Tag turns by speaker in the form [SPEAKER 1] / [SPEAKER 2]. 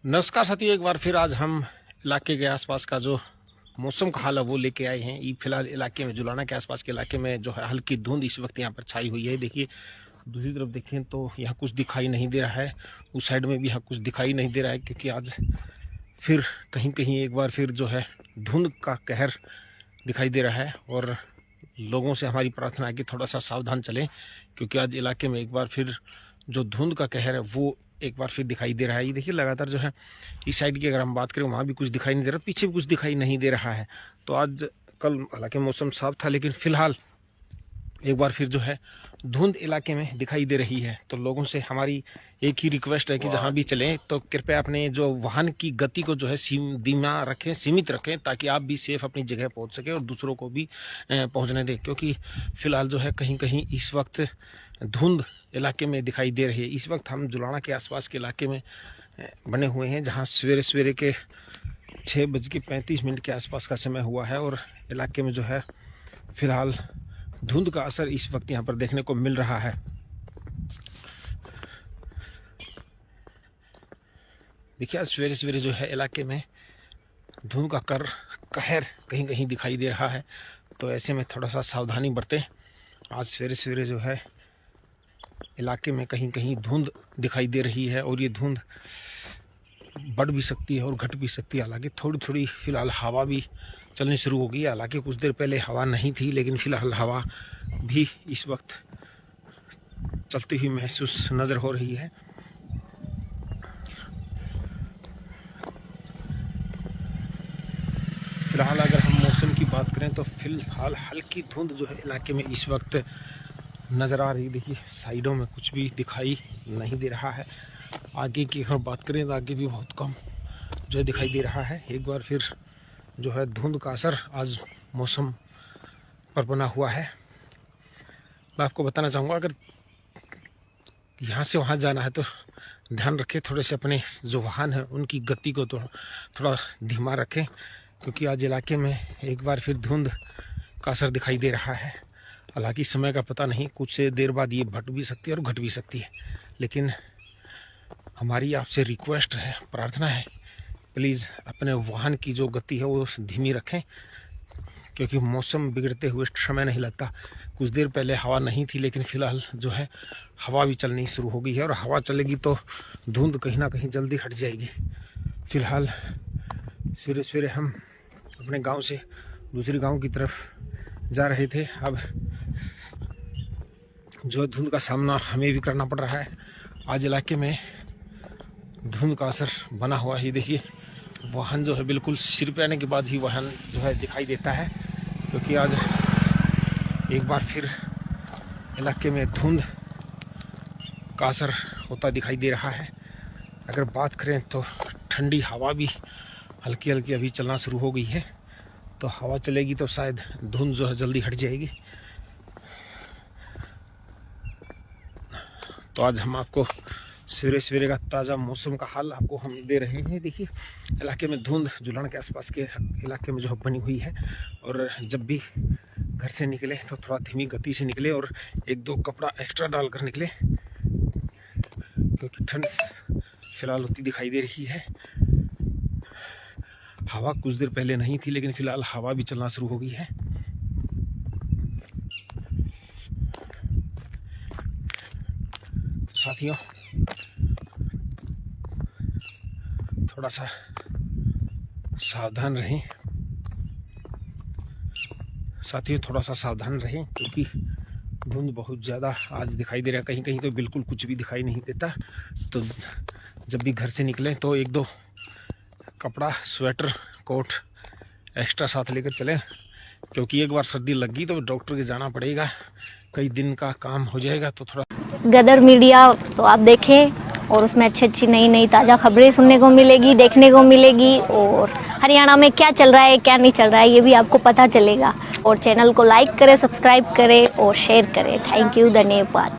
[SPEAKER 1] नमस्कार साथियों, एक बार फिर आज हम इलाके के आसपास का जो मौसम का हाल है वो लेके आए हैं। ये फिलहाल इलाके में जुलाना के आसपास के इलाके में जो है हल्की धुंध इस वक्त यहाँ पर छाई हुई है। देखिए दूसरी तरफ देखें तो यहाँ कुछ दिखाई नहीं दे रहा है, उस साइड में भी यहाँ कुछ दिखाई नहीं दे रहा है, क्योंकि आज फिर कहीं कहीं एक बार फिर जो है धुंध का कहर दिखाई दे रहा है। और लोगों से हमारी प्रार्थना है कि थोड़ा सा सावधान चलें, क्योंकि आज इलाके में एक बार फिर जो धुंध का कहर है वो एक बार फिर दिखाई दे रहा है। ये देखिए लगातार जो है इस साइड की अगर हम बात करें वहाँ भी कुछ दिखाई नहीं दे रहा, पीछे भी कुछ दिखाई नहीं दे रहा है। तो आज कल हालांकि मौसम साफ था, लेकिन फिलहाल एक बार फिर जो है धुंध इलाके में दिखाई दे रही है। तो लोगों से हमारी एक ही रिक्वेस्ट है कि जहाँ भी चलें तो कृपया अपने जो वाहन की गति को जो है धीमा रखें, सीमित रखें, ताकि आप भी सेफ अपनी जगह पहुँच सके और दूसरों को भी पहुँचने दें। क्योंकि फिलहाल जो है कहीं कहीं इस वक्त धुंध इलाके में दिखाई दे रही है। इस वक्त हम जुलाना के आसपास के इलाके में बने हुए हैं, जहाँ सवेरे सवेरे के 6:35 के आसपास का समय हुआ है। और इलाके में जो है फिलहाल धुंध का असर इस वक्त यहाँ पर देखने को मिल रहा है। देखिए आज सवेरे सवेरे जो है इलाके में धुंध का कहर कहीं कहीं दिखाई दे रहा है। तो ऐसे में थोड़ा सा सावधानी बरतें। आज सवेरे सवेरे जो है इलाके में कहीं कहीं धुंध दिखाई दे रही है, और ये धुंध बढ़ भी सकती है और घट भी सकती है। हालांकि थोड़ी थोड़ी फिलहाल हवा भी चलनी शुरू हो गई है। हालांकि कुछ देर पहले हवा नहीं थी, लेकिन फिलहाल हवा भी इस वक्त चलती हुई महसूस नज़र हो रही है। फिलहाल अगर हम मौसम की बात करें तो फिलहाल हल्की धुंध जो है इलाके में इस वक्त नज़र आ रही। देखिए साइडों में कुछ भी दिखाई नहीं दे रहा है। आगे की अगर बात करें तो आगे भी बहुत कम जो है दिखाई दे रहा है। एक बार फिर जो है धुंध का असर आज मौसम पर बना हुआ है। मैं आपको बताना चाहूँगा, अगर यहाँ से वहाँ जाना है तो ध्यान रखें, थोड़े से अपने जो वाहन हैं उनकी गति को थोड़ा धीमा रखें, क्योंकि आज इलाके में एक बार फिर धुंध का असर दिखाई दे रहा है। हालांकि समय का पता नहीं, कुछ देर बाद ये बढ़ भी सकती है और घट भी सकती है। लेकिन हमारी आपसे रिक्वेस्ट है, प्रार्थना है, प्लीज़ अपने वाहन की जो गति है वो धीमी रखें, क्योंकि मौसम बिगड़ते हुए समय नहीं लगता। कुछ देर पहले हवा नहीं थी, लेकिन फ़िलहाल जो है हवा भी चलनी शुरू हो गई है, और हवा चलेगी तो धुंध कहीं ना कहीं जल्दी हट जाएगी। फ़िलहाल सवेरे सवेरे हम अपने गांव से दूसरे गांव की तरफ जा रहे थे। अब जो धुंध का सामना हमें भी करना पड़ रहा है। आज इलाके में धुंध का असर बना हुआ है। देखिए वाहन जो है बिल्कुल सिर पे आने के बाद ही वाहन जो है दिखाई देता है, क्योंकि आज एक बार फिर इलाके में धुंध का असर होता दिखाई दे रहा है। अगर बात करें तो ठंडी हवा भी हल्की हल्की अभी चलना शुरू हो गई है। तो हवा चलेगी तो शायद धुंध जो है जल्दी हट जाएगी। तो आज हम आपको सवेरे सवेरे का ताज़ा मौसम का हाल आपको हम दे रहे हैं। देखिए इलाके में धुंध जुलान के आसपास के इलाके में जो बनी हुई है, और जब भी घर से निकले तो थोड़ा धीमी गति से निकले और 1-2 कपड़ा एक्स्ट्रा डालकर निकले, क्योंकि ठंड फिलहाल होती दिखाई दे रही है। हवा कुछ देर पहले नहीं थी, लेकिन फिलहाल हवा भी चलना शुरू हो गई है। साथियों थोड़ा सा सावधान रहें, क्योंकि धुंध बहुत ज़्यादा आज दिखाई दे रहा है। कहीं कहीं तो बिल्कुल कुछ भी दिखाई नहीं देता। तो जब भी घर से निकलें तो 1-2 कपड़ा, स्वेटर, कोट एक्स्ट्रा साथ लेकर चलें, क्योंकि एक बार सर्दी लग गई तो डॉक्टर के जाना पड़ेगा। कई दिन का काम हो जाएगा। तो थोड़ा
[SPEAKER 2] गदर मीडिया तो आप देखें, और उसमें अच्छी नई ताज़ा खबरें सुनने को मिलेगी, देखने को मिलेगी, और हरियाणा में क्या चल रहा है क्या नहीं चल रहा है ये भी आपको पता चलेगा। और चैनल को लाइक करें, सब्सक्राइब करें और शेयर करें। थैंक यू, धन्यवाद।